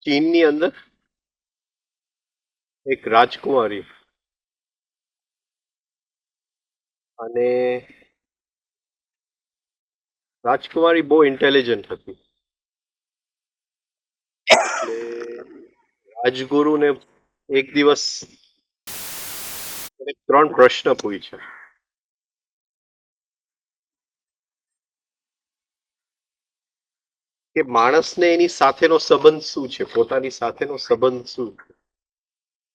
ચીનની અંદર એક રાજકુમારી, અને રાજકુમારી બહુ ઇન્ટેલિજન્ટ હતી. એટલે રાજગુરુને એક દિવસ એને 3 પ્રશ્ન પૂછ્યા કે માણસને એની સાથેનો સંબંધ શું છે, પોતાની સાથેનો સંબંધ શું છે,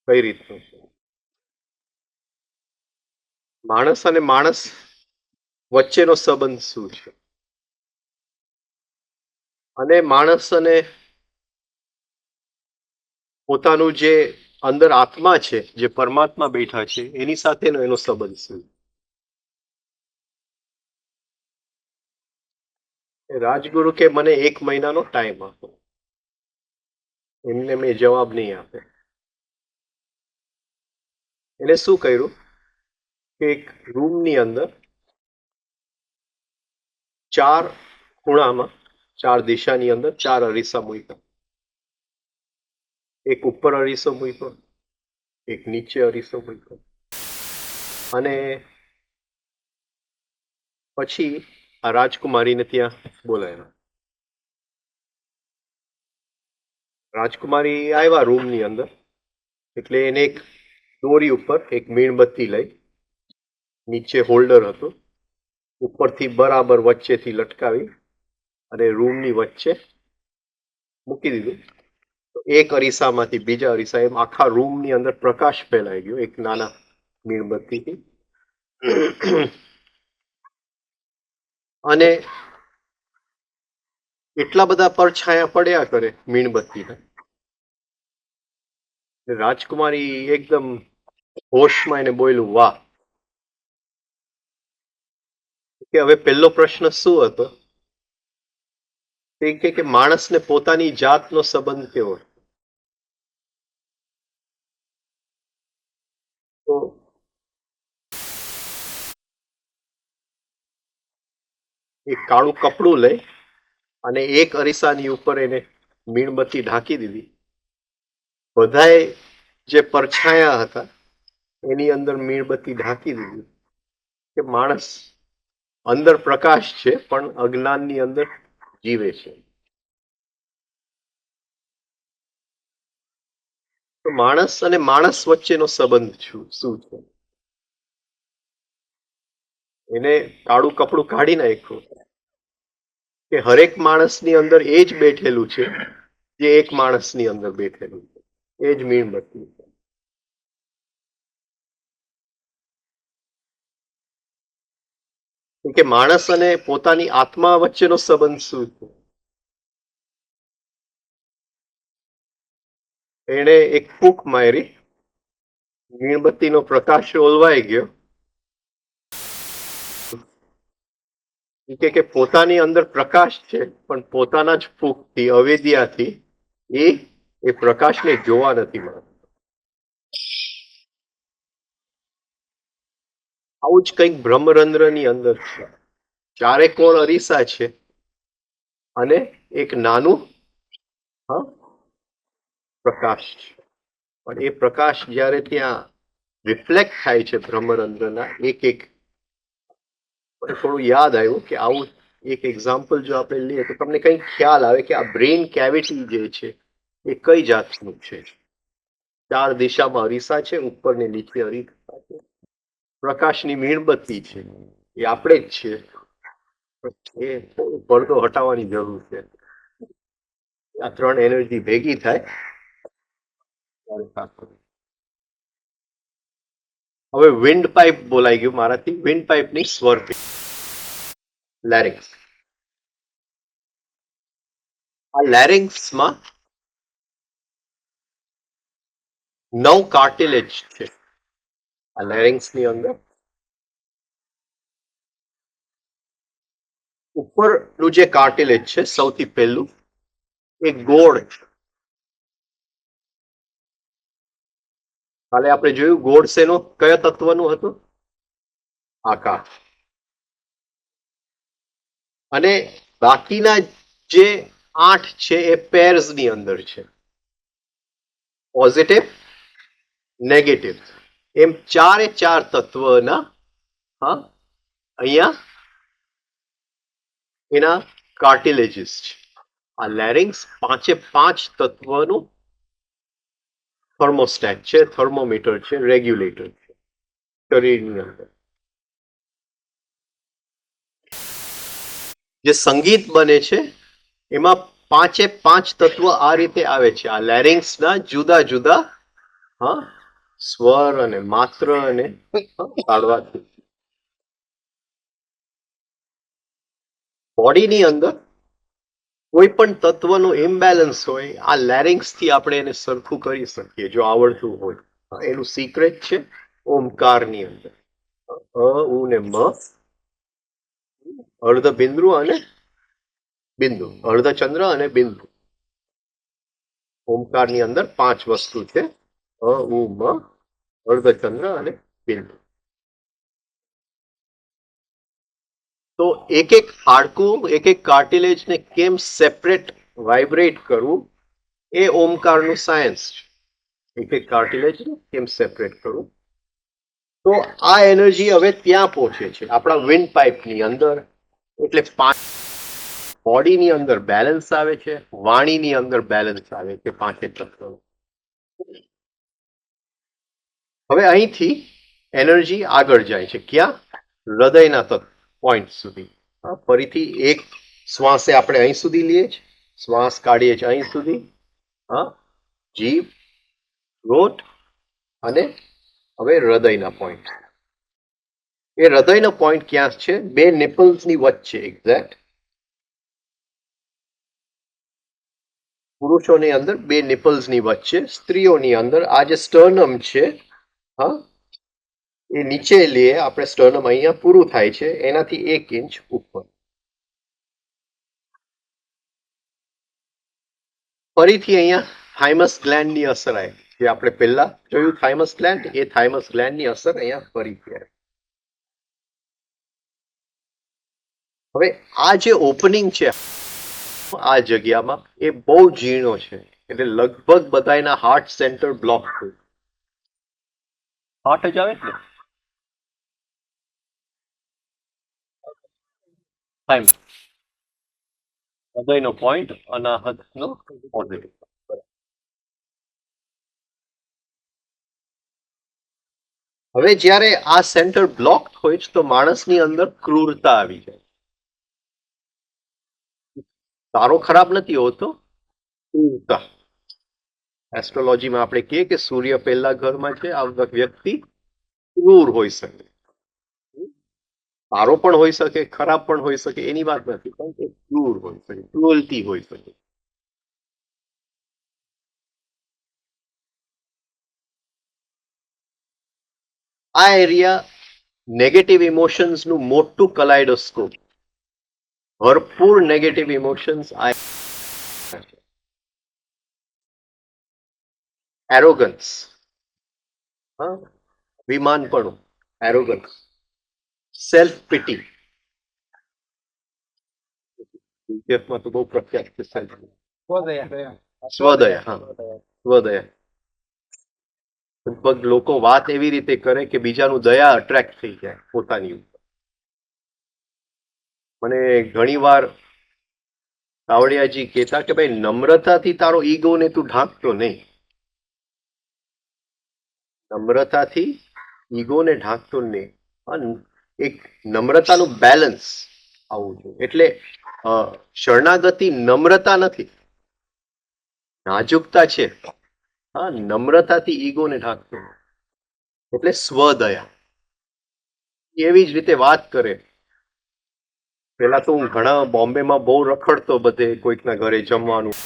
કઈ રીતનો છે. માણસ અને માણસ વચ્ચેનો સંબંધ શું છે, અને માણસ અને પોતાનું જે અંદર આત્મા છે, જે પરમાત્મા બેઠા છે, એની સાથેનો એનો સંબંધ શું. રાજગુરુ કે મને 1 મહિનાનો ટાઈમ આપો. એમને મેં જવાબ નહીં આપે. એને શું કર્યું કે એક રૂમની અંદર 4 ખૂણામાં, 4 દિશાની અંદર 4 અરીસા મૂક્યા. એક ઉપર અરીસો મૂક્યો, એક નીચે અરીસો મૂક્યો, અને પછી આ રાજકુમારીને ત્યાં બોલાવ્યા. રાજકુમારી આવ્યા રૂમની અંદર, એટલે એને એક દોરી ઉપર એક મીણબત્તી લઈ, નીચે હોલ્ડર હતું, ઉપરથી બરાબર વચ્ચેથી લટકાવી અને રૂમની વચ્ચે મૂકી દીધું. તો એક અરીસામાંથી બીજા અરીસા, એમ આખા રૂમની અંદર પ્રકાશ ફેલાઈ ગયો એક નાના મીણબત્તીથી. અને એટલા બધા પડછાયા પડ્યા કરે મીણબત્તીના. રાજકુમારી એકદમ હોશમાં એને બોલ્યું, વાહ. કે હવે પહેલો પ્રશ્ન શું હતો, તે કે માણસને પોતાની જાતનો સંબંધ કેવો. તો એક કાળું કપડું લઈ અને એક અરીસાની ઉપર એને મીણબત્તી ઢાંકી દીધી. બધાએ જે પરછાયા હતા એની અંદર મીણબત્તી ઢાંકી દીધી, કે માણસ અંદર પ્રકાશ છે પણ અજ્ઞાનની અંદર જીવે છે. તો માણસ અને માણસ વચ્ચેનો સંબંધ શું છે. એને કાળું કપડું કાઢી નાખ્યું કે હરેક માણસની અંદર એ જ બેઠેલું છે જે એક માણસની અંદર બેઠેલું છે, એ જ મીણબત્તી છે. કે માણસ અને પોતાની આત્મા વચ્ચેનો સંબંધ શું છે. એને એક ફૂંક મારી, મીણબત્તીનો પ્રકાશ ઓલવાઈ ગયો. કે પોતાની અંદર પ્રકાશ છે પણ પોતાના જ ફૂંકથી, અવેદ્યાથી એ પ્રકાશને જોવા નથી મળતો. આવું જ કંઈક બ્રહ્મરંધ્રની અંદર છે. 4 કોણ અરીસા છે અને એક નાનું પ્રકાશ છે. પણ એ પ્રકાશ જ્યારે ત્યાં રિફ્લેક્ટ થાય છે બ્રહ્મરંધ્રના એક થોડું યાદ આવ્યું કે આવું એક એક્ઝામ્પલ જો આપણે લઈએ તો તમને કંઈક ખ્યાલ આવે કે આ બ્રેઇન કેવિટી જે છે એ કઈ જાતનું છે. 4 દિશામાં અરીસા છે, ઉપર ને નીચે અરીસા છે, પ્રકાશની મીણબત્તી છે, એ આપણે જ છીએ. એ પડદો હટાવવાની જરૂર છે. આ 3 એનર્જી ભેગી થાય. હવે વિન્ડ પાઇપ બોલાઈ ગયું મારાથી. વિન્ડ પાઇપની સ્વર લેરિંગ્સ. આ લેરિંગ્સમાં 9 કાર્ટિલેજ છે. આ લેરિંગ્સની અંદર ઉપરનું જે કાર્ટિલેજ છે સૌથી પહેલું એ ગોળ છે. કાલે આપણે જોયું ગોળ શેનો કયા તત્વનું હતું? આકાશ. અને બાકીના જે 8 છે એ પેર્સ ની અંદર છે. પોઝિટિવ, નેગેટિવ એમ 4 તત્વના અહીંયા એના કાર્ટિલેજીસ છે. આ લેરિંગ્સ 5 તત્વનું થર્મોસ્ટેટ છે, થર્મોમીટર છે, રેગ્યુલેટર છે શરીરની અંદર. જે સંગીત બને છે એમાં 5 તત્વ આ રીતે આવે છે. આ લેરિંગ્સના જુદા જુદા સ્વર અને માત્ર અને કાઢવાથી બોડીની અંદર કોઈ પણ તત્વનું ઇમ્બેલેન્સ હોય આ લેરિંગ્સ થી આપણે એને સરખું કરી શકીએ જો આવડતું હોય. એનું સિક્રેટ છે ઓમકારની અંદર. અ ઉ ને મ, અર્ધ બિંદુ અને બિંદુ, અર્ધચંદ્ર અને બિંદુ. ઓમકારની અંદર 5 વસ્તુ છે. અ ઉ મ, અર્ધચંદ્ર અને બિંદુ. તો એક હાડકું એક કાર્ટિલેજ ને કેમ સેપરેટ વાઇબ્રેટ કરવું એ ઓમકારનું સાયન્સ છે. એક કાર્ટિલેજ ને કેમ સેપરેટ કરવું. તો આ એનર્જી હવે ત્યાં પહોંચે છે આપણા વિન્ડ પાઇપની અંદર. એટલે બોડીની અંદર બેલેન્સ આવે છે, વાણીની અંદર બેલેન્સ આવે છે 5 તત્વો. હવે અહીંથી એનર્જી આગળ જાય છે ક્યાં? હૃદયના પોઈન્ટ સુધી. ફરીથી એક શ્વાસે આપણે અહીં સુધી લઈએ છીએ, શ્વાસ કાઢીએ છીએ અહીં સુધી, જીભ, રોટ અને હવે હૃદયના પોઈન્ટ. એ હૃદયનો પોઈન્ટ ક્યાં છે? 2 નિપલ્સની વચ્ચે એક્ઝેક્ટ. પુરુષોની અંદર 2 નિપલ્સની વચ્ચે, સ્ત્રીઓની અંદર આ જે સ્ટર્નમ છે એ નીચે લઈએ આપણે. સ્ટર્નમ અહીંયા પૂરું થાય છે એનાથી 1 ઇંચ ઉપર. ફરીથી અહીંયા થાઇમસ ગ્લેન્ડની અસર આવી. જે આપણે પહેલા જોયું થાઇમસ ગ્લેન્ડ, એ થાઇમસ ગ્લેન્ડની અસર અહીંયા ફરીથી આવી. હવે આ જે ઓપનિંગ છે આ જગ્યામાં એ બહુ ઝીણો છે. એટલે લગભગ બધાના હાર્ટ સેન્ટર બ્લોક થયું. હાર્ટ જ આવે ને હૃદયનો પોઈન્ટ અનાહતનો પોઝિટિવ. હવે જ્યારે આ સેન્ટર બ્લોક હોય છે તો માણસની અંદર ક્રૂરતા આવી જાય. સારો ખરાબ નથી હોતો, ક્રૂરતા. એસ્ટ્રોલોજીમાં આપણે કહીએ કે સૂર્ય પહેલા ઘરમાં છે, આ વ્યક્તિ ક્રૂર હોઈ શકે. સારો પણ હોઈ શકે, ખરાબ પણ હોઈ શકે, એની વાત નથી, પણ એ ક્રૂર હોઈ શકે, ક્રુઅલ્ટી હોઈ શકે. આ એરિયા નેગેટિવ ઇમોશન્સનું મોટું કલાઇડોસ્કોપ. ભરપૂર નેગેટિવ ઇમોશન્સ. એરોગન્સ, વિમાનપણું, એરોગન્સ, સેલ્ફ પિટી. માં તો બહુ પ્રખ્યાત છે સ્વદયા. સ્વદયા. લગભગ લોકો વાત એવી રીતે કરે કે બીજાનું દયા અટ્રેક્ટ થઈ જાય પોતાની ઉપર. મને ઘણી વાર કાવડિયાજી કહેતા કે ભાઈ નમ્રતાથી તારો ઈગોને તું ઢાંકતો નહીં. નમ્રતાથી ઈગોને ઢાંકતો નહીં. એક નમ્રતાનું બેલેન્સ આવવું જોઈએ. એટલે શરણાગતિ નમ્રતા નથી, નાજુકતા છે. નમ્રતાથી ઈગોને ઢાંકતો. એટલે સ્વદયા. એવી જ રીતે વાત કરે. પેલા તો હું ઘણા બોમ્બેમાં બહુ રખડતો, બધે કોઈકના ઘરે જમવાનું.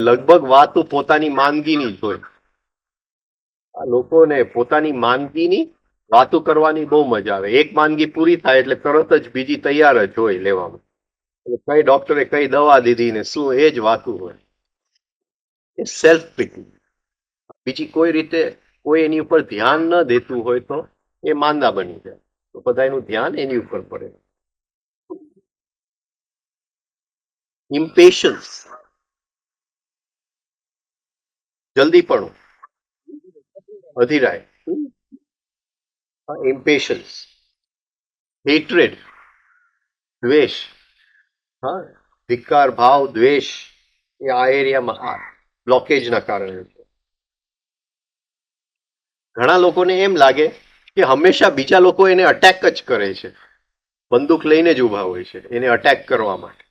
લગભગ વાતો પોતાની માંદગીની જ હોય. આ લોકોને પોતાની માંદગીની વાતો કરવાની બહુ મજા આવે. એક માંદગી પૂરી થાય એટલે તરત જ બીજી તૈયાર જ હોય લેવામાં. એટલે કઈ ડોક્ટરે કઈ દવા દીધી ને શું, એ જ વાતું હોય. એ સેલ્ફ પીટી. બીજી કોઈ રીતે કોઈ એની ઉપર ધ્યાન ન દેતું હોય તો એ માંદા બની જાય. તો બધા એનું ધ્યાન એની ઉપર પડે. ઇમ્પેશન્સ, જલ્દીપણું, અધીરાય. ઇમ્પેશન્સ, હેટ્રેડ, દ્વેષ. હા, ધિક્કાર ભાવ, દ્વેષ એ આ એરિયામાં બ્લોકેજના કારણે. ઘણા લોકોને એમ લાગે કે હંમેશા બીજા લોકો એને અટેક જ કરે છે, બંદૂક લઈને જ ઊભા હોય છે એને અટેક કરવા માટે.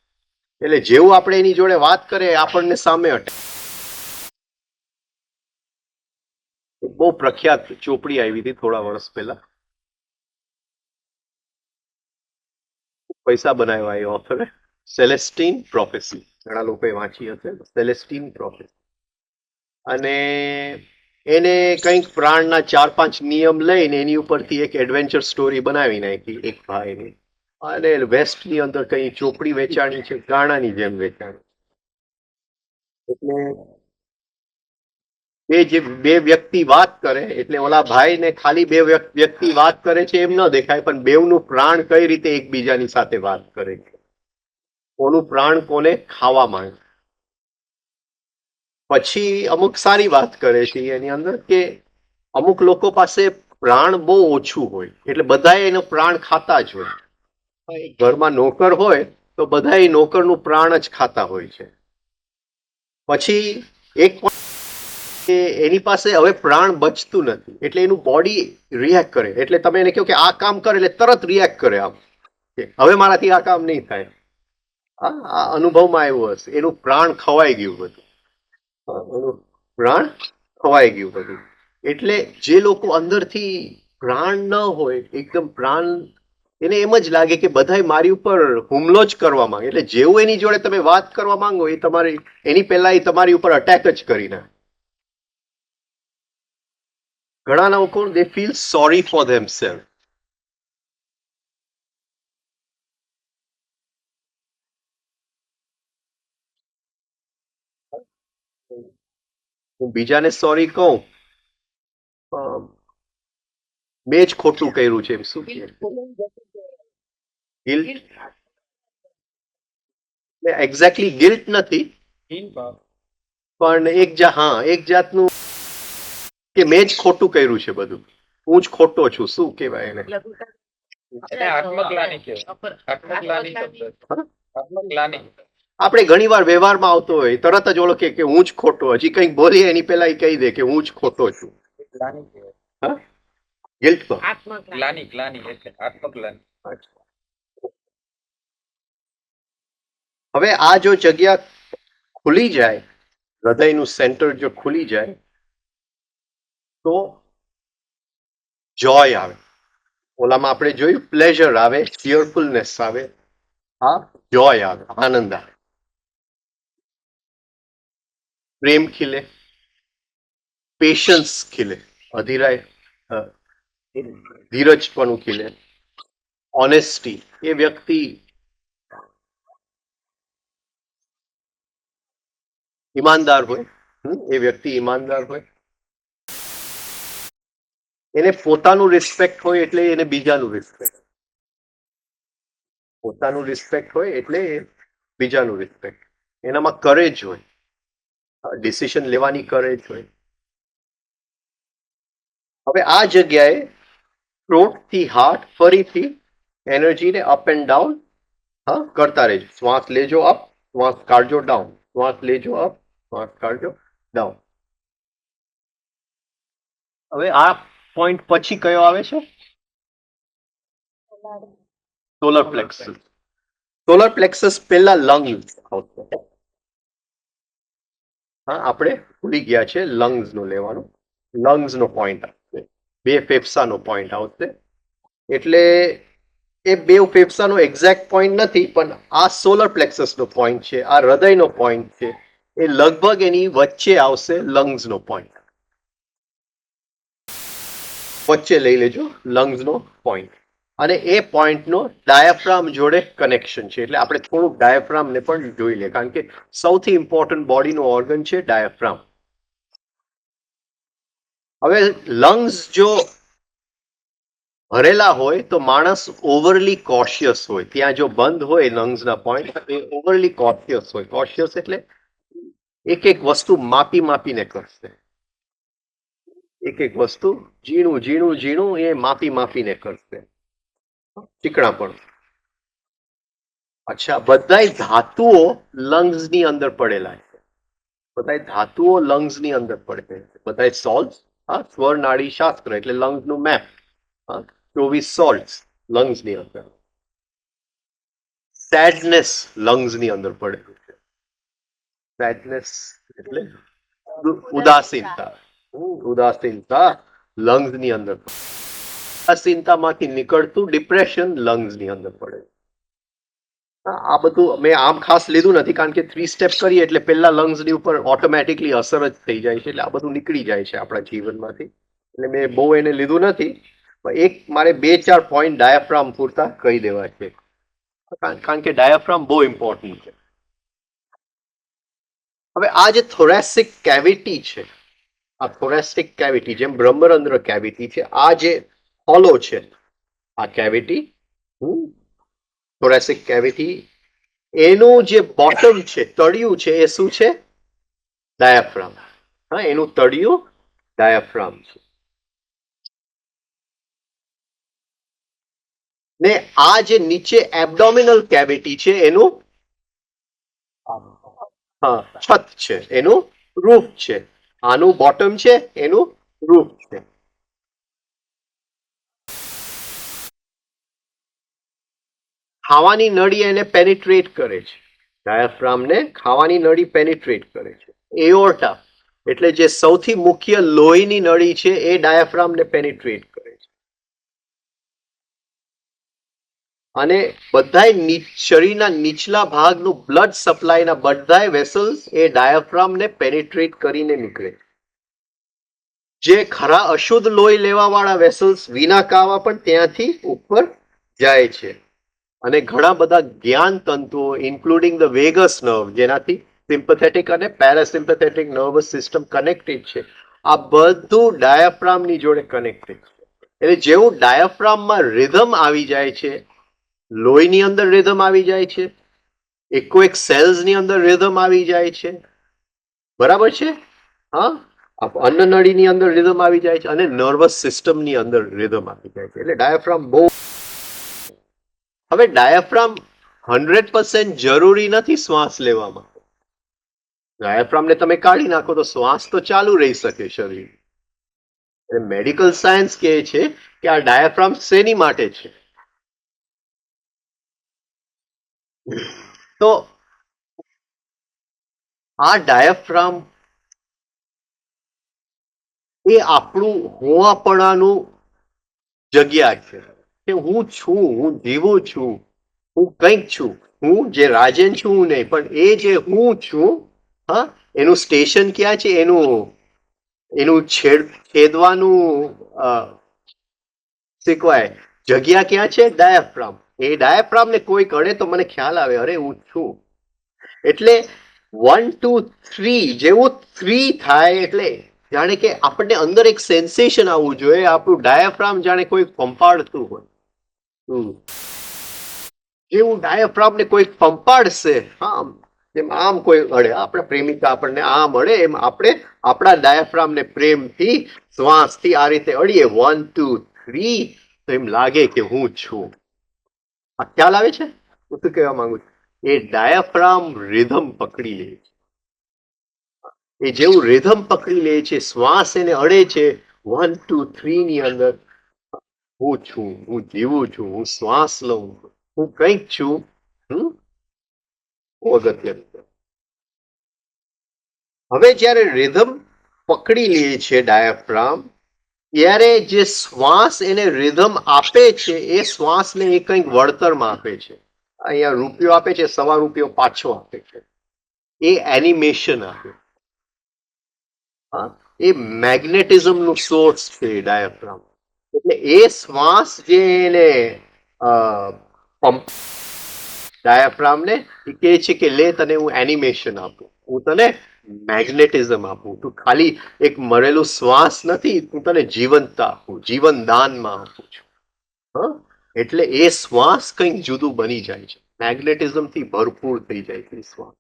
એટલે જેવું આપણે એની જોડે વાત કરીએ આપણને સામે અટેક. બહુ પ્રખ્યાત ચોપડી આવી હતી થોડા વર્ષ પહેલા, પૈસા બનાવ્યા એ ઓથરે, સેલેસ્ટીન પ્રોફેસી. ઘણા લોકોએ વાંચી હશે, સેલેસ્ટીન પ્રોફેસી. અને એને કંઈક પ્રાણના 4-5 નિયમ લઈને એની ઉપરથી એક એડવેન્ચર સ્ટોરી બનાવી નાખી એક ભાઈની. અને વેસ્ટની અંદર કઈ ચોપડી વેચાણી છે, ગાણાની જેમ વેચાણી. એટલે બે વ્યક્તિ વાત કરે એટલે ઓલા ભાઈને ખાલી બે વ્યક્તિ વાત કરે છે એમ ન દેખાય, પણ બેવનું પ્રાણ કઈ રીતે એકબીજાની સાથે વાત કરે છે, કોનું પ્રાણ કોને ખાવા માંગે. પછી અમુક સારી વાત કરે છે એની અંદર કે અમુક લોકો પાસે પ્રાણ બહુ ઓછું હોય એટલે બધા એનો પ્રાણ ખાતા જ હોય. ઘરમાં નોકર હોય તો બધા એ નોકરનું પ્રાણ જ ખાતા હોય છે. પછી એક એની પાસે હવે પ્રાણ બચતું નથી એટલે એનું બોડી રિએક્ટ કરે. એટલે તમે એને કહો કે આ કામ કરે એટલે તરત રિએક્ટ કરે, આમ હવે મારાથી આ કામ નહીં થાય. આ અનુભવમાં આવ્યું હશે, એનું પ્રાણ ખવાઈ ગયું બધું, એનું પ્રાણ ખવાઈ ગયું બધું. એટલે જે લોકો અંદરથી પ્રાણ ન હોય, એકદમ પ્રાણ, એને એમ જ લાગે કે બધા મારી ઉપર હુમલો જ કરવા માંગે. એટલે જેવું એની જોડે તમે વાત કરવા માંગો એ તમારી એની પહેલા એ તમારી ઉપર અટેક જ કરી નાખે. ઘણા લોકો દે ફીલ સોરી ફોર ધેમસેલ્ફ. હું બીજાને સોરી કહું, મેં જ ખોટું કર્યું છે એમ શું ગિલ્ટ, એક્ઝેક્ટલી ગિલ્ટ નથી પણ એક જાતનું કે મેં જ ખોટું કર્યું છે બધું, હું જ ખોટો છું, શું કહેવાય એને, આપણે ઘણી વાર વ્યવહારમાં આવતો હોય તરત જ ઓળખે કે હું જ ખોટો, હજી કંઈક બોલીએ એની પહેલા એ કહી દે કે હું જ ખોટો છું. ગિલ્ટ હવે આ જો જગ્યા ખુલી જાય, હૃદયનું સેન્ટર જો ખુલી જાય તો જોય આવે. ઓલામાં આપણે જોયું પ્લેઝર આવે, ચીયરફુલનેસ આવે, આ જોય આવે, આનંદ આવે, પ્રેમ ખીલે, પેશન્સ ખીલે, અધીરાય, ધીરજપણું ખીલે, ઓનેસ્ટી, એ વ્યક્તિ ઈમાનદાર હોય, એ વ્યક્તિ ઈમાનદાર હોય, એને પોતાનું રિસ્પેક્ટ હોય એટલે એને બીજાનું રિસ્પેક્ટ, પોતાનું રિસ્પેક્ટ હોય એટલે બીજાનું રિસ્પેક્ટ, એનામાં કરેજ હોય, ડિસિઝન લેવાની કરેજ હોય. હવે આ જગ્યાએ થ્રોટ થી હાર્ટ ફરીથી એનર્જીને અપ એન્ડ ડાઉન કરતા રહેજો. શ્વાસ લેજો અપ, શ્વાસ કાઢજો ડાઉન, શ્વાસ લેજો અપ, શ્વાસ કાઢજો ડાઉન. હવે આ પોઈન્ટ પછી કયો આવે છે? Solar plexus. સોલર પ્લેક્સસ પહેલા લંગ્સ આવશે. આપણે ભૂલી ગયા છે લંગ્સ નો લેવાનું. લંગ્સ નો પોઈન્ટ આવશે. બે ફેફસાનો પોઈન્ટ આવશે. એટલે એ બે ફેફસાનો એક્ઝેક્ટ પોઈન્ટ નથી, પણ આ સોલર પ્લેક્સસનો પોઈન્ટ છે, આ હૃદયનો પોઈન્ટ છે, એ લગભગ એની વચ્ચે આવશે લંગ્સનો પોઈન્ટ. વચ્ચે લઈ લેજો લંગ્સનો પોઈન્ટ, અને એ પોઈન્ટનો ડાયાફ્રામ જોડે કનેક્શન છે. એટલે આપણે થોડુંક ડાયાફ્રામને પણ જોઈ લે, કારણ કે સૌથી ઇમ્પોર્ટન્ટ બોડીનો ઓર્ગન છે ડાયાફ્રામ. હવે લંગ્સ જો ભરેલા હોય તો માણસ ઓવરલી કોશિયસ હોય. ત્યાં જો બંધ હોય લંગ્સના પોઈન્ટ, એ ઓવરલી કોશિયસ હોય. કોશિયસ એટલે એક એક વસ્તુ માપી માપીને કરશે. એક એક વસ્તુ ઝીણું ઝીણું ઝીણું એ માપી માપીને કરશે. ચીકણા પણ. અચ્છા, બધાય ધાતુઓ લંગ્સની અંદર પડેલા છે. બધાય ધાતુઓ લંગ્સની અંદર પડે છે. બધાય સોલ્ટ, હા, સ્વર નાડી શાસ્ત્ર એટલે લંગ્સનું મેપ. 24 સોલ્ટ લંગ્સની અંદર. સેડનેસ લંગ્સની અંદર પડેલું છે. સેડનેસ એટલે ઉદાસીનતા. ઉદાસીનતા લંગ્સની અંદર. ઉદાસીનતામાંથી નીકળતું ડિપ્રેશન લંગ્સની અંદર પડે. આ બધું મેં આમ ખાસ લીધું નથી, કારણ કે 3 સ્ટેપ કરીએ એટલે પહેલા લંગ્સની ઉપર ઓટોમેટિકલી અસર જ થઈ જાય છે. એટલે આ બધું નીકળી જાય છે આપણા જીવનમાંથી. એટલે મેં બહુ એને લીધું નથી. એક મારે 2-4 પોઈન્ટ ડાયાફ્રામ પૂરતા કહી દેવા છે, કારણ કે ડાયાફ્રામ બહુ ઇમ્પોર્ટન્ટ છે. હવે આ જે થોરેસિક કેવિટી છે, આ થોરેસિક કેવિટી જેમ બ્રહ્મરંધ્ર કેવિટી છે, આ જે હોલો છે, આ કેવિટી થોરેસિક કેવિટી, એનું જે બોટમ છે, તળિયું છે, એ શું છે? ડાયાફ્રામ. હા, એનું તળિયું ડાયાફ્રામ છે. ને આ જે નીચે એબડોમિનલ કેવિટી છે, એનું છત છે, એનું રૂફ છે. આનું બોટમ છે, એનું રૂફ છે. ખાવાની નળી એને પેનિટ્રેટ કરે છે. ડાયાફ્રામને ખાવાની નળી પેનિટ્રેટ કરે છે. એઓર્ટા એટલે જે સૌથી મુખ્ય લોહીની નળી છે, એ ડાયાફ્રામને પેનિટ્રેટ કરે છે. અને બધાય શરીરના નીચલા ભાગનું બ્લડ સપ્લાયના બધાય વેસલ્સ એ ડાયાફ્રામને પેનિટ્રેટ કરીને નીકળે. જે ખરા અશુદ્ધ લોહી લેવા વાળા વેસલ્સ વિના કાવા પણ ત્યાંથી ઉપર જાય છે. અને ઘણા બધા જ્ઞાન તંતુઓ ઇન્ક્લુડિંગ ધ વેગસ નર્વ, જેનાથી સિમ્પથેટિક અને પેરાસિમ્પથેટિક નર્વસ સિસ્ટમ કનેક્ટેડ છે, આ બધું ડાયાફ્રામની જોડે કનેક્ટેડ છે. એટલે જેવું ડાયાફ્રામમાં રિધમ આવી જાય છે, લોહીની અંદર રિધમ આવી જાય છે, એકો એક સેલ્સની અંદર રિધમ આવી જાય છે, બરાબર છે? હા, અન્નનળીની અંદર રિધમ આવી જાય છે, અને નર્વસ સિસ્ટમની અંદર રિધમ આવી જાય છે. એટલે ડાયાફ્રામ બહુ. હવે ડાયાફ્રામ 100% જરૂરી નથી શ્વાસ લેવામાં. ડાયાફ્રામને તમે કાઢી નાખો તો શ્વાસ તો ચાલુ રહી શકે શરીર. મેડિકલ સાયન્સ કહે છે કે આ ડાયાફ્રામ શેની માટે છે? તો આ ડાયાફ્રામ એ આપણું હોવાપણાનું જગ્યા છે, કે હું છું, હું જીવું છું, હું કંઈક છું, હું જે રાજન છું હું નહીં, પણ એ જે હું છું, હા, એનું સ્ટેશન ક્યાં છે? એનું છેદવાનું શીખવાય જગ્યા ક્યાં છે? ડાયાફ્રામ. એ ડાયાફ્રામને કોઈ કરે તો મને ખ્યાલ આવે, અરે હું છું. એટલે 1 2 3 જેવું 3 થાય એટલે જાણે કે આપણને અંદર એક સેન્સેશન આવવું જોઈએ, આપણું ડાયાફ્રામ જાણે કોઈ પંપાડતું હોય. જેવું ડાયાફ્રામને કોઈ પંપાડશે, હા, જેમ આમ કોઈ અડે, આપણે પ્રેમિકા આપણને આમ અડે, એમ આપણે આપણા ડાયાફ્રામને પ્રેમથી શ્વાસથી આ રીતે અડીએ 1 2 3, તો એમ લાગે કે હું છું. આ ખ્યાલ આવે છે? હું શું કહેવા માંગુ છું? એ ડાયાફ્રામ રિધમ પકડી લે છે. એ જેવું રિધમ પકડી લે છે, શ્વાસ એને અડે છે 1 2 3 ની અંદર, હું છું, હું જીવું છું, હું શ્વાસ લઉં, હું કંઈક છું. અગત્યનું. હવે જ્યારે રિધમ પકડી લે છે ડાયાફ્રામ, ત્યારે જે શ્વાસ એને રિધમ આપે છે એ શ્વાસને એ કંઈક વળતરમાં આપે છે. અહીંયા રૂપિયો આપે છે, સવા રૂપિયો પાછો આપે છે. એ એનિમેશન આપે. હા, એ મેગ્નેટિઝમનું સોર્સ છે ડાયાફ્રામ. એટલે એ શ્વાસ જે એને ડાયાફ્રામને કહે છે કે લે તને હું એનિમેશન આપું, હું તને મેગ્નેટિઝમ આપું, તું ખાલી એક મરેલું શ્વાસ નથી, હું તને જીવંતતા આપું, જીવન દાનમાં આપું છું. હા, એટલે એ શ્વાસ કંઈક જુદું બની જાય છે, મેગ્નેટિઝમથી ભરપૂર થઈ જાય છે શ્વાસ.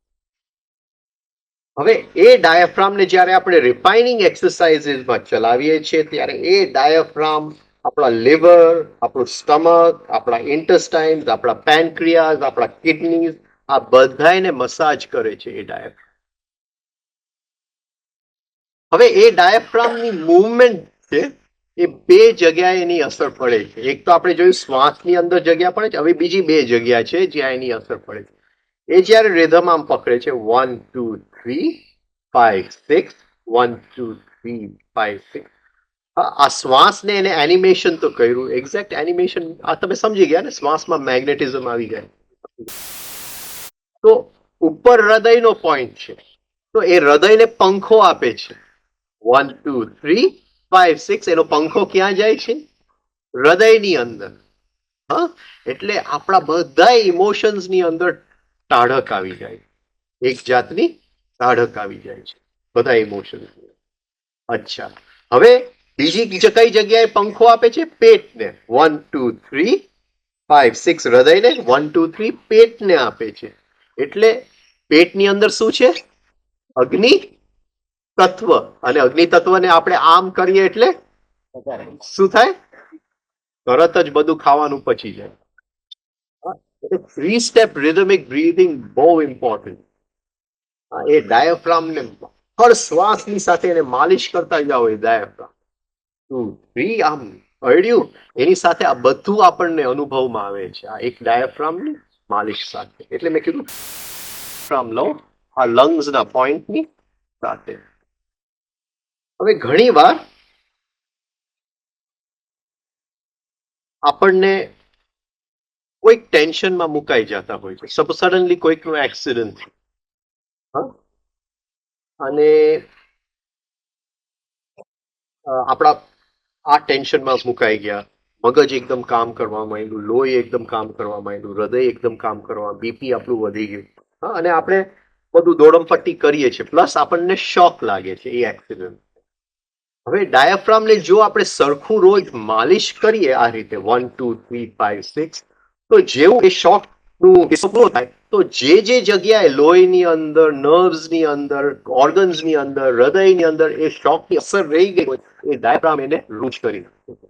હવે એ ડાયાફ્રામને જ્યારે આપણે રિફાઇનિંગ એક્સરસાઇઝીસમાં ચલાવીએ છીએ ત્યારે એ ડાયાફ્રામ આપણા લીવર, આપણું સ્ટમક, આપણા ઇન્ટેસ્ટાઇન્સ, આપણા પેનક્રિયાઝ, આપણા કિડનીઝ, આ બધાને મસાજ કરે છે એ ડાયાફ્રામ. હવે એ ડાયાફ્રામની મૂવમેન્ટ છે એ બે જગ્યાએ એની અસર પડે છે. એક તો આપણે જોયું શ્વાસની અંદર જગ્યા પડે છે, હવે બીજી બે જગ્યા છે જ્યાં એની અસર પડે છે. એ જ્યારે રિધમ આમ પકડે છે 1 2 3 5 6 1 2 3 5 6, આ શ્વાસને એને એનિમેશન તો કર્યું, એક્ઝેક્ટ એનિમેશન આ તમે સમજી ગયા ને, શ્વાસમાં મેગ્નેટિઝમ આવી જાય. તો ઉપર હૃદયનો પોઈન્ટ છે, તો એ હૃદયને પંખો આપે છે. 1 2 3 5 6 એનો પંખો ક્યાં જાય છે? હૃદયની અંદર. હા, એટલે આપણા બધા ઇમોશન્સની અંદર ટાઢક આવી જાય, એક જાતની ટાઢક આવી જાય છે બધા ઇમોશન્સ. અચ્છા, હવે બીજી કઈ જગ્યાએ પંખો આપે છે? પેટને. 1 2 3 5 6 હૃદયને, 1 2 3 પેટને આપે છે. એટલે પેટની અંદર શું છે? અગ્નિ તત્વ. અને અગ્નિ તત્વને આપણે આમ કરીએ એટલે શું થાય? તરત જ બધું ખાવાનું પચી જાય. થ્રી સ્ટેપ રિધમિક બ્રીથિંગ બહુ ઇમ્પોર્ટન્ટ. એ ડાયાફ્રામને હર શ્વાસની સાથે એને માલિશ કરતા જાઓ. એ ડાયાફ્રામ 2 3 આમ અડ્યું એની સાથે આ બધું આપણને અનુભવમાં આવે છે આ એક ડાયાફ્રામની માલિશ સાથે. એટલે મેં કીધું ડાયાફ્રામ લો આ લંગ્સના પોઈન્ટની સાથે. હવે ઘણી વાર આપણને કોઈક ટેન્શનમાં મુકાઈ જતા હોય છે, સડનલી કોઈકનું એક્સિડન્ટ, અને આપણા આ ટેન્શનમાં મુકાઈ ગયા, મગજ એકદમ કામ કરવા માંડ્યું, લોહી એકદમ કામ કરવા માંડ્યું, હૃદય એકદમ કામ કરવા, બીપી આપણું વધી ગયું, અને આપણે બધું દોડમપટ્ટી કરીએ છીએ, પ્લસ આપણને શોક લાગે છે એ એક્સિડન્ટ. હવે ડાયાફ્રામને જો આપણે સરખું રોજ માલિશ કરીએ આ રીતે 1 2 3 5 6, તો જેવું એ શોક નું પૂરો થાય તો જે જગ્યાએ લોહીની અંદર, નર્વ્સની અંદર, ઓર્ગન્સની અંદર, હૃદયની અંદર એ શોકની અસર રહી ગઈ હોય એ ડાયાફ્રામ એને લૂઝ કરી નાખે.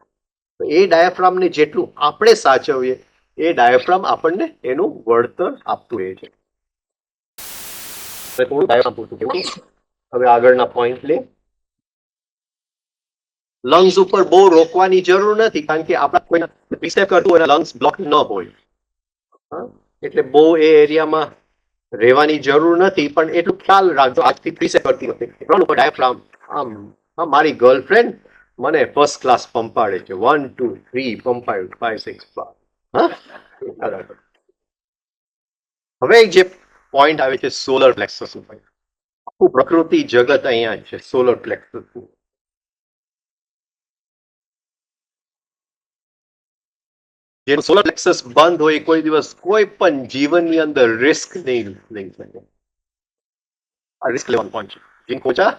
એ ડાયાફ્રામને જેટલું આપણે સાચવીએ એ ડાયાફ્રામ આપણને એનું વળતર આપતું રહે છે. હવે આગળના પોઈન્ટ લે. લંગ્સ ઉપર બહુ રોકવાની જરૂર નથી, કારણ કે આપણા કોઈ રિસેપ કરતું હોય લંગ્સ બ્લોક ન હોય, એટલે બહુ એ એરિયામાં રહેવાની જરૂર નથી. પણ એટલું ખ્યાલ રાખજો આજથી રિસેપ કરતી વખતે ડાયાફ્રામ આમ, મારી ગર્લફ્રેન્ડ મને ફર્સ્ટ ક્લાસ પંપાડે છે, 1 2 3 પંપાયું 5 6 7. હવે જે પોઈન્ટ આવે છે સોલર પ્લેક્સસ ઉપર, આખું પ્રકૃતિ જગત અહીંયા છે સોલર પ્લેક્સસ. જેનું સોલર પ્લેક્સસ બંધ હોય કોઈ દિવસ કોઈ પણ જીવનની અંદર રિસ્ક નહીં શકે. આ રિસ્ક લેવાનું પોઈન્ટ છે. જીન કોચા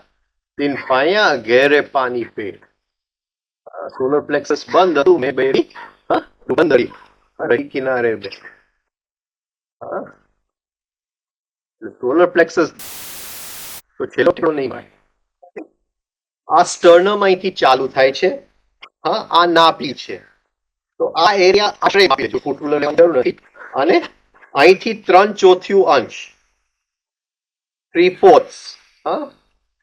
તીન પાયા ગેરે પાણી પે. સોલર પ્લેક્સસ બંધ હતું મેં બેરી બંધ રહી કિનારે બે. સોલર પ્લેક્સસ તો છેલ્લો ઠેલો નહીં મળે. આ સ્ટર્નમ અહીંથી ચાલુ થાય છે, હા, આ નાભી છે. તો આ એરિયા આશરે આપી દેજો, ફૂટ રૂલર લેવાની જરૂર નથી. અને અહીંથી 3/4 અંશ, 3/4, હા,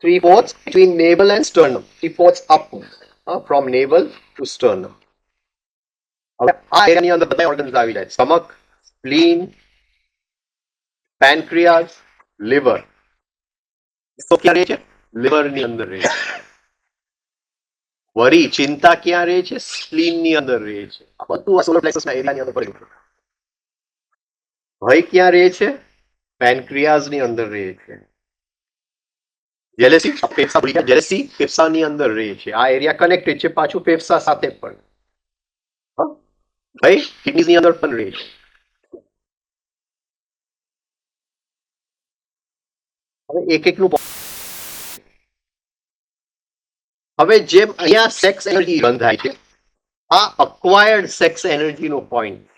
3/4 between navel and sternum, 3/4 up, from navel to sternum. હવે આ એરિયાની અંદર બધા ઓર્ગન્સ આવી જાય, સ્ટમક, સ્પ્લીન, પેનક્રિયાસ, લીવર. તો ક્યાં રહે છે? લીવરની અંદર રહે છે. વરી ચિંતા ક્યાં રહે છે? સ્પ્લીન ની અંદર રહે છે. આ બધું સોલર પ્લેક્સસ ના એરિયાની અંદર પડ્યું. ભય ક્યાં રહે છે? પેનક્રિયાઝ ની અંદર રહે છે. જેલેસી ફેફસા ભૂલી ગયા, જેલેસી ફેફસાની અંદર રહે છે. આ એરિયા કનેક્ટેડ છે પાછું ફેફસા સાથે પણ. ભય કિડની ની અંદર પણ રહે છે. હવે એક એકનું હવે જેમ અહીંયા સેક્સ એનર્જી રન થાય છે, આ અક્વાયર્ડ સેક્સ એનર્જી નો પોઈન્ટ.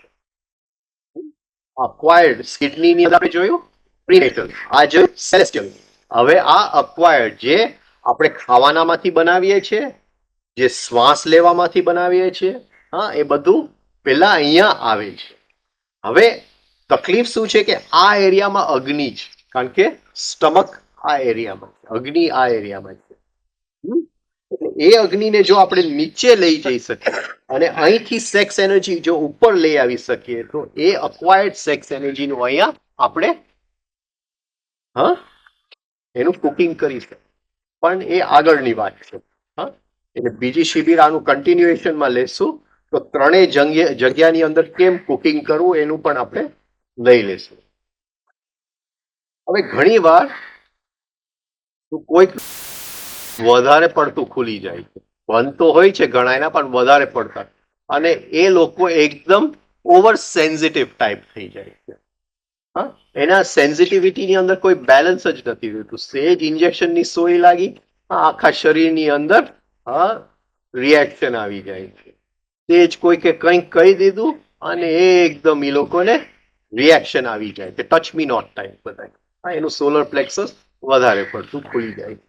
અક્વાયર્ડ કિડની ની અંદર આપણે જોયું પ્રીનેટલ, આ જોયું સેલેસ્ટિયલ. હવે આ અક્વાયર્ડ જે આપણે ખાવાનામાંથી બનાવીએ છીએ, જે શ્વાસ લેવામાંથી બનાવીએ છીએ, હા, એ બધું પેલા અહીંયા આવે છે. હવે તકલીફ શું છે કે આ એરિયામાં અગ્નિ છે, કારણ કે સ્ટમક આ એરિયામાં છે, અગ્નિ આ એરિયામાં છે. એ અગ્નિને જો આપણે નીચે લઈ જઈ શકીએ અને અહીંથી સેક્સ એનર્જી જો ઉપર લઈ આવી શકીએ તો એ અક્વાયર્ડ સેક્સ એનર્જીનું અહીંયા આપણે એનું કુકિંગ કરી શકીએ. પણ એ આગળની વાત છે. એટલે બીજી શિબિર આનું કન્ટિન્યુએશનમાં લેશું તો ત્રણેય જગ્યાની અંદર કેમ કુકિંગ કરવું એનું પણ આપણે લઈ લેશું. હવે ઘણી વાર કોઈક વધારે પડતું ખુલી જાય છે, બનતો હોય છે ઘણા એના પણ વધારે પડતા, અને એ લોકો એકદમ ઓવર સેન્સિટિવ ટાઈપ થઈ જાય છે. એના સેન્સિટિવિટીની અંદર કોઈ બેલેન્સ જ નથી રહેતું. સેજ ઇન્જેક્શનની સોય લાગી, આખા શરીરની અંદર રિએક્શન આવી જાય છે. સેજ કોઈકે કંઈક કહી દીધું અને એકદમ એ લોકોને રિએક્શન આવી જાય છે. ટચ મી નોટ ટાઈપ બધા. એનું સોલર પ્લેક્સસ વધારે પડતું ખુલી જાય છે.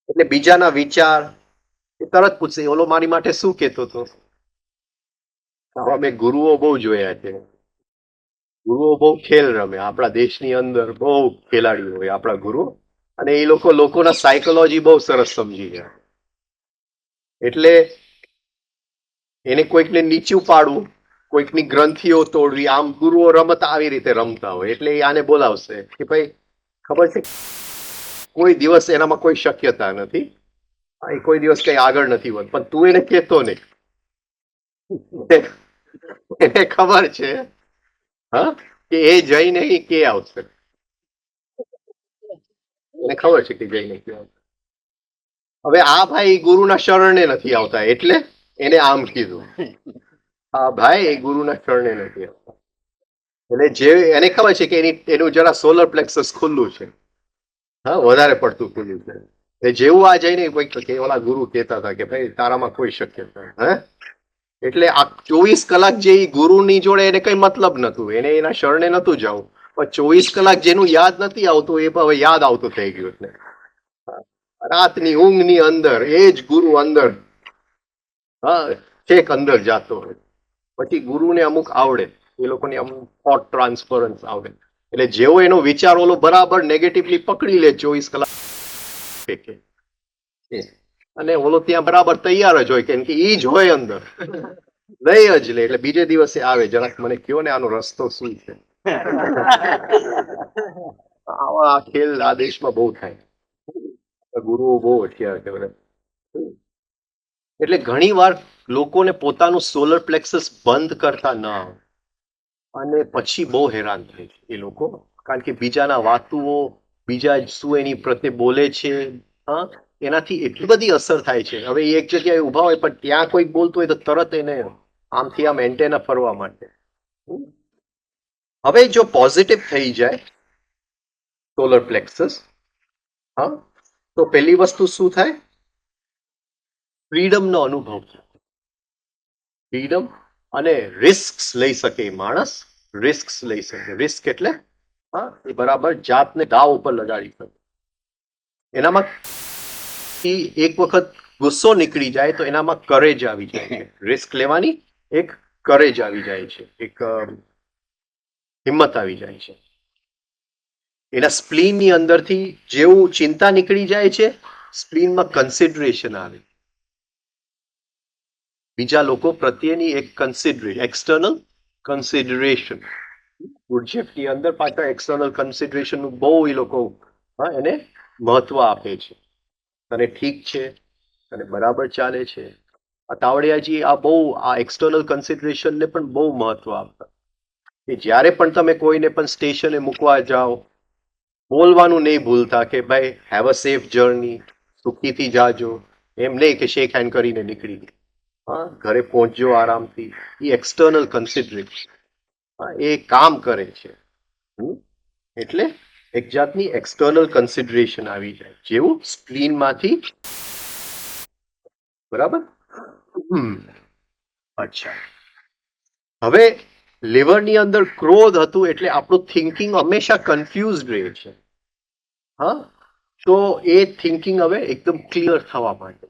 એટલે બીજાના વિચાર એ તરત પૂછશે, ઓલો મારી માટે શું કહેતો હતો. અમે ગુરુઓ બહુ જોયા છે. ગુરુઓ બહુ ખેલ રમે. આપણા દેશની અંદર બહુ ખેલાડીઓ હોય આપણા ગુરુ, અને એ લોકોના સાયકોલોજી બહુ સરસ સમજી ગયા. એટલે એને કોઈકને નીચું પાડવું, કોઈકની ગ્રંથિઓ તોડવી, આમ ગુરુઓ રમત આવી રીતે રમતા હોય. એટલે એ આને બોલાવશે કે ભાઈ ખબર છે કોઈ દિવસ એનામાં કોઈ શક્યતા નથી, એ કોઈ દિવસ કઈ આગળ નથી વધતું, પણ તું એને કહેતો નહીં. એને ખબર છે કે એ જઈને કે આવશે, એને ખબર છે કે જઈને કે આવશે. હવે આ ભાઈ ગુરુના શરણે નથી આવતા એટલે એને આમ કીધું. આ ભાઈ એ ગુરુના શરણે નથી આવતા એટલે જે એને ખબર છે કે એનું જરા સોલર પ્લેક્સસ ખુલ્લું છે, વધારે પડતું ખુલ્લું છે. જેવું આ જઈને કે ઓલા ગુરુ કહેતા હતા કે ભાઈ તારામાં કોઈ શક્યતા, એટલે આ 24 કલાક જે ગુરુની જોડે એને કઈ મતલબ નતું, એને એના શરણે નતું જવું, પણ 24 કલાક જેનું યાદ નથી આવતું એ હવે યાદ આવતું થઈ ગયું. એટલે રાતની ઊંઘની અંદર એ જ ગુરુ અંદર છેક અંદર જાતો હોય. પછી ગુરુને અમુક આવડે, એ લોકોની અમુક થોટ ટ્રાન્સફરન્સ આવડે, એટલે જેવો એનો વિચાર ઓલો બરાબર નેગેટિવલી પકડી લે 24 કલાક, અને ઓલો ત્યાં બરાબર તૈયાર જ હોય, કેમ કે ઈ જ હોય અંદર, લઈ જ લે. એટલે બીજે દિવસે આવે, જરાક મને કયો ને આનો રસ્તો શું છે. આવા ખેલ આ દેશમાં બહુ થાય, ગુરુઓ બહુ હોશિયાર છે. એટલે ઘણી વાર લોકોને પોતાનું સોલર પ્લેક્સસ બંધ કરતા ન આવે અને પછી બહુ હેરાન થાય છે એ લોકો, કારણ કે બીજાના વાતુઓ, બીજા શું એની પ્રત્યે બોલે છે, એનાથી એટલી બધી અસર થાય છે. હવે એ એક જગ્યાએ ઉભા હોય પણ ત્યાં કોઈ બોલતું હોય તો તરત એને આમથી આમ એન્ટેના ફરવા માટે. હવે જો પોઝિટિવ થઈ જાય સોલર પ્લેક્સસ, તો પહેલી વસ્તુ શું થાય? ફ્રીડમનો અનુભવ થાય. ફ્રીડમ અને રિસ્ક લઈ શકે માણસ, રિસ્ક લઈ શકે. રિસ્ક એટલે એ બરાબર જાતને દાવ ઉપર લગાડી શકે. એનામાં એક વખત ગુસ્સો નીકળી જાય તો એનામાં કરેજ આવી જાય છે. રિસ્ક લેવાની એક કરેજ આવી જાય છે, એક હિંમત આવી જાય છે. એના સ્પ્લીનની અંદરથી જેવું ચિંતા નીકળી જાય છે, સ્પ્લીનમાં કન્સિડરેશન આવે, બીજા લોકો પ્રત્યેની એક કન્સિડરેશન, એક્સટર્નલ કન્સિડરેશન. પ્રોજેક્ટની અંદર પાછા એક્સટર્નલ કન્સિડરેશનનું બહુ એ લોકો એને મહત્વ આપે છે. તને ઠીક છે, તને બરાબર ચાલે છે. આ તાવડિયાજી આ એક્સટર્નલ કન્સિડરેશનને પણ બહુ મહત્વ આપતા કે જ્યારે પણ તમે કોઈને પણ સ્ટેશને મૂકવા જાઓ, બોલવાનું નહીં ભૂલતા કે ભાઈ હેવ અ સેફ જર્ની, સુખીથી જાજો. એમ નહીં કે શેક હેન્ડ કરીને નીકળી ગઈ. હા, ઘરે પહોંચજો આરામથી. એ એક્સટર્નલ કન્સિડરેશન એ કામ કરે છે. એટલે એક જાતની એક્સટર્નલ કન્સિડરેશન આવી જાય, જેવું સ્પ્લીનમાંથી. બરાબર. અચ્છા, હવે લીવરની અંદર ક્રોધ હતું એટલે આપણું થિંકિંગ હંમેશા કન્ફ્યુઝડ રહે છે. હા, તો એ થિંકિંગ હવે એકદમ ક્લિયર થવા માંડે.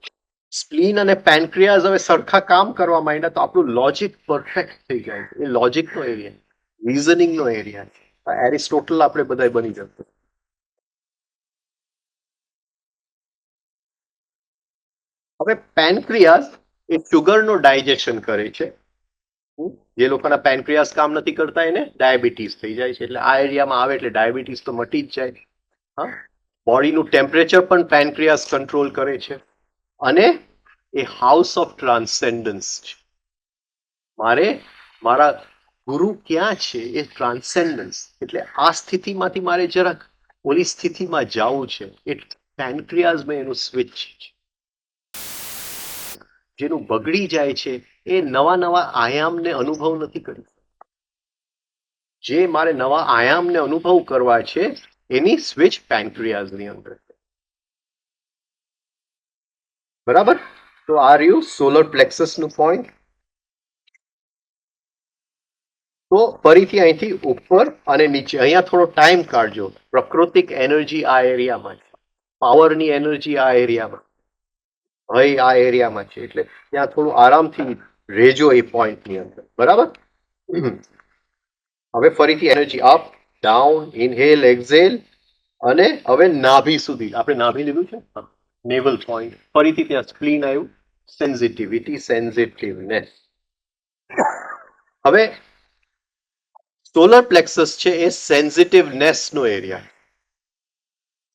સ્પ્લીન અને પેનક્રિયાઝ હવે સરખા કામ કરવા માંડ્યા તો આપણું લોજિક પરફેક્ટ થઈ જાય. એ લોજિકનો એરિયા, રીઝનિંગનો એરિયા છે. એરિસ્ટોટલ આપણે બધા બની જશે. હવે પેનક્રિયાઝ એ શુગરનો ડાયજેશન કરે છે. જે લોકોના પેનક્રિયાસ કામ નથી કરતા એને ડાયાબિટીસ થઈ જાય છે. એટલે આ એરિયામાં આવે એટલે ડાયાબિટીસ તો મટી જ જાય. હા, બોડીનું ટેમ્પરેચર પણ પેનક્રિયાસ કંટ્રોલ કરે છે. અને એ હાઉસ ઓફ ટ્રાન્સેન્ડન્સ છે. મારા ગુરુ ક્યાં છે? એ ટ્રાન્સેન્ડન્સ. એટલે આ સ્થિતિમાંથી મારે જરાક ઓલી સ્થિતિમાં જવું છે. એ પેનક્રિયાઝમાં એનું સ્વિચ છે. જેનું બગડી જાય છે એ નવા આયામને અનુભવ નથી કરી. જે મારે નવા આયામને અનુભવ કરવા છે એની સ્વિચ પેનક્રિયાઝની અંદર. બરાબર. તો આ રહ્યું સોલર પ્લેક્સસનું પોઈન્ટ. તો ફરીથી અહીંથી ઉપર અને નીચે અહીંયા થોડો ટાઈમ કાઢજો. પ્રાકૃતિક એનર્જી આ એરિયામાં છે, પાવરની એનર્જી આ એરિયામાં, ભય આ એરિયામાં છે. એટલે ત્યાં થોડું આરામથી રેજો એ પોઈન્ટની અંદર. બરાબર. હવે ફરીથી energy up down, inhale exhale, અને હવે નાભી સુધી. આપણે નાભી લીધું છે, નેવલ પોઈન્ટ. ફરીથી ત્યાં સ્પ્લીન આવ્યું, સેન્સિટિવિટી, સેન્સિટિવનેસ. હવે સોલર પ્લેક્સસ છે એ સેન્સિટિવનેસ નો એરિયા.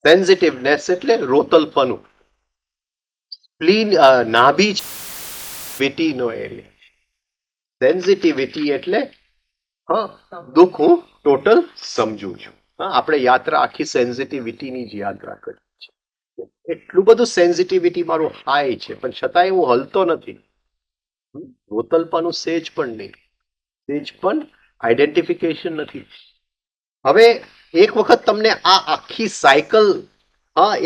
સેન્સિટિવનેસ એટલે રોતલપનું. સ્પ્લીન નાભી વિટી નો એરિયા. સેન્સિટિવિટી એટલે દુઃખ હું ટોટલ સમજું છું. આપણે યાત્રા આખી સેન્સિટિવિટીની જ યાત્રા કરી છે. એટલું બધું સેન્સિટિવિટી મારું હાઈ છે પણ છતાંય હું હલતો નથી. રોતલપાનું સેજ પણ નહીં, સેજ પણ આઈડેન્ટિફિકેશન નથી. હવે એક વખત તમને આ આખી સાયકલ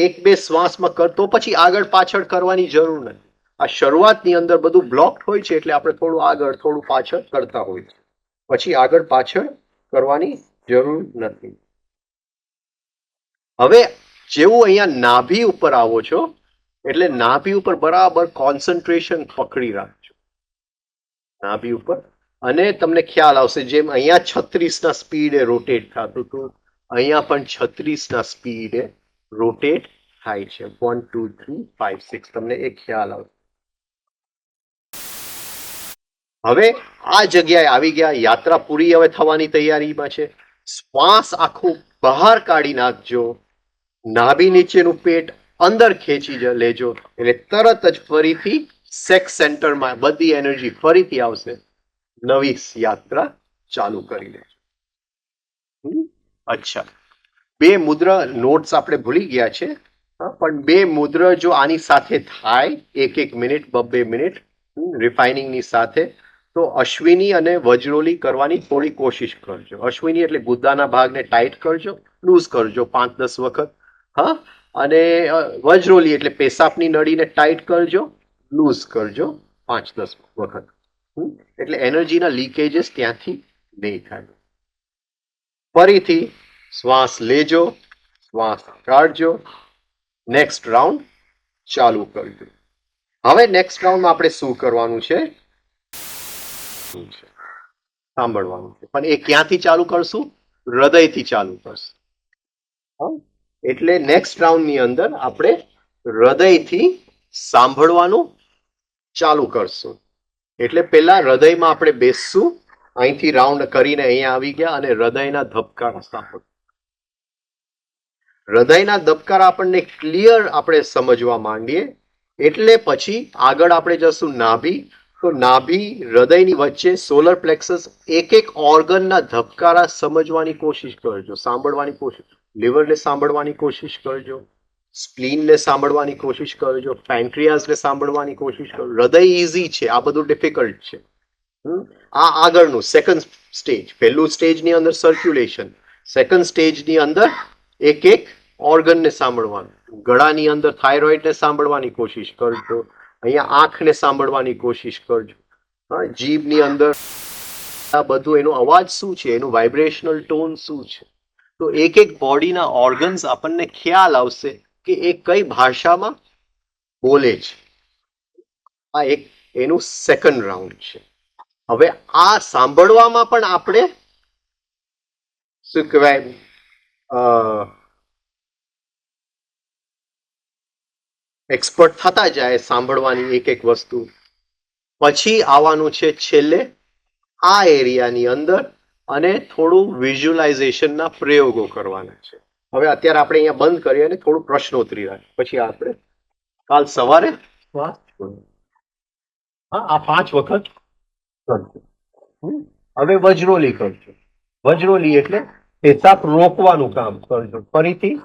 એક બે શ્વાસમાં કરતો પછી આગળ પાછળ કરવાની જરૂર નથી. આ શરૂઆતની અંદર બધું બ્લોક્ડ હોય છે એટલે આપણે થોડું આગળ થોડું પાછળ કરતા હોય છે. પછી આગળ પાછળ કરવાની જરૂર નથી. હવે જેવું અહીંયા નાભી ઉપર આવો છો એટલે નાભી ઉપર બરાબર કોન્સન્ટ્રેશન પકડી રાખજો. નાભી ઉપર. અને તમને ખ્યાલ આવશે જેમ અહીંયા 36 ના સ્પીડે રોટેટ થતું હતું, અહીંયા પણ 36 ના સ્પીડે રોટેટ થાય છે. 1 2 3 5 6. તમને એ ખ્યાલ આવશે. હવે આ જગ્યાએ આવી ગયા. યાત્રા પૂરી હવે થવાની તૈયારીમાં છે. શ્વાસ આખું બહાર કાઢી નાખજો. નાભી નીચેનું પેટ અંદર ખેંચી લેજો એટલે તરત જ ફરીથી સેક્સ સેન્ટરમાં બધી એનર્જી ફરીથી આવશે. નવી યાત્રા ચાલુ કરી લેજો. અચ્છા, બે મુદ્રા નોટ્સ આપણે ભૂલી ગયા છે. પણ બે મુદ્રા જો આની સાથે થાય 1 મિનિટ 2 મિનિટ રિફાઇનિંગની સાથે, તો અશ્વિની અને વજ્રોલી કરવાની થોડી કોશિશ કરજો. અશ્વિની એટલે ગુદ્દાના ભાગને ટાઈટ કરજો, લૂઝ કરજો 5-10 વખત. હા, અને વજ્રોલી એટલે પેશાબની નળીને ટાઈટ કરજો, લૂઝ કરજો 5-10 વખત. એટલે એનર્જીના લીકેજીસ ત્યાંથી નહીં થાય. ફરીથી શ્વાસ લેજો, શ્વાસ કાઢજો. નેક્સ્ટ રાઉન્ડ ચાલુ કરજો. હવે નેક્સ્ટ રાઉન્ડમાં આપણે શું કરવાનું છે સાંભળવાનું છે. પણ એ ક્યાંથી ચાલુ કરશું? હૃદયથી ચાલુ કરશું. એટલે નેક્સ્ટ રાઉન્ડની અંદર આપણે હૃદયથી સાંભળવાનું ચાલુ કરશું. એટલે પેલા હૃદયમાં આપણે બેસશું. અહીંથી રાઉન્ડ કરીને અહીંયા આવી ગયા અને હૃદયના ધબકારા સાંભળો. હૃદયના ધબકારા આપણને ક્લિયર આપણે સમજવા માંડીએ એટલે પછી આગળ આપણે જશું નાભી. તો નાભી હૃદયની વચ્ચે સોલર પ્લેક્સસ એક ઓર્ગનના ધબકારા સમજવાની કોશિશ કરજો, સાંભળવાની કોશિશ. લીવરને સાંભળવાની કોશિશ કરજો, સ્પ્લીનને સાંભળવાની કોશિશ કરજો, પેન્ક્રિયાસને સાંભળવાની કોશિશ કરજો. હૃદય ઇઝી છે, આ બધું ડિફિકલ્ટ છે. આ આગળનું સેકન્ડ સ્ટેજ. પહેલું સ્ટેજની અંદર સર્ક્યુલેશન, સેકન્ડ સ્ટેજની અંદર એક ઓર્ગનને સાંભળવાનું. ગળાની અંદર થાઇરોઇડને સાંભળવાની કોશિશ કરજો, અહીંયા આંખને સાંભળવાની કોશિશ કરજો. જીભની અંદર આ બધું એનો અવાજ શું છે, એનું વાઇબ્રેશનલ ટોન શું છે. તો એક બોડીના ઓર્ગન્સ આપણને ખ્યાલ આવશે કે એ કઈ ભાષામાં બોલે છે. આ એક એનું સેકન્ડ રાઉન્ડ છે. હવે આ સાંભળવામાં પણ આપણે શું કહેવાય એક્સપર્ટ થતા જાય સાંભળવાની એક વસ્તુ. પછી આવવાનું છે છેલ્લે આ એરિયાની અંદર અને થોડું વિઝ્યુલાઇઝેશનના પ્રયોગો કરવાના છે. હવે અત્યારે આપણે અહીંયા બંધ કરીએ અને થોડું પ્રશ્નોત્તરી રાખીએ, પછી આપણે કાલ સવારે આ 5 વખત કરજો. હવે વજ્રોલી કરજો. વજ્રોલી એટલે પેશાબ રોકવાનું કામ કરજો. ફરીથી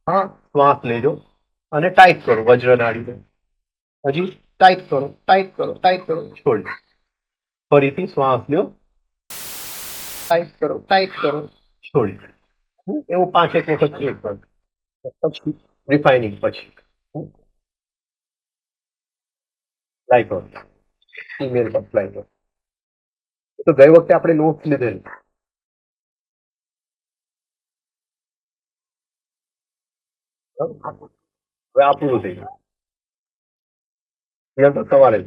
શ્વાસ લેજો અને ટાઈટ કરો વજ્રનાળીને. હજી ટાઈટ કરો, ટાઈટ કરો, ટાઈટ કરો, છોડજો. ફરીથી શ્વાસ લ્યો, ટાઈટ કરો, ટાઈટ કરો, છોડજો. એવું 5 વખત કરજો. પછી રિફાઇનિંગ પછી લાઈક ઈમેલ પર અપ્લાય કરો. તો ગઈ વખતે આપણે નોટ્સ લીધેલી. હવે આ પૂરું થઈ ગયું. તો સવારે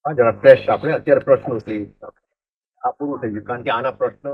જરા ફ્રેશ આપણે અત્યારે પ્રશ્નો આ પૂરું થઈ ગયું, કારણ કે આના પ્રશ્ન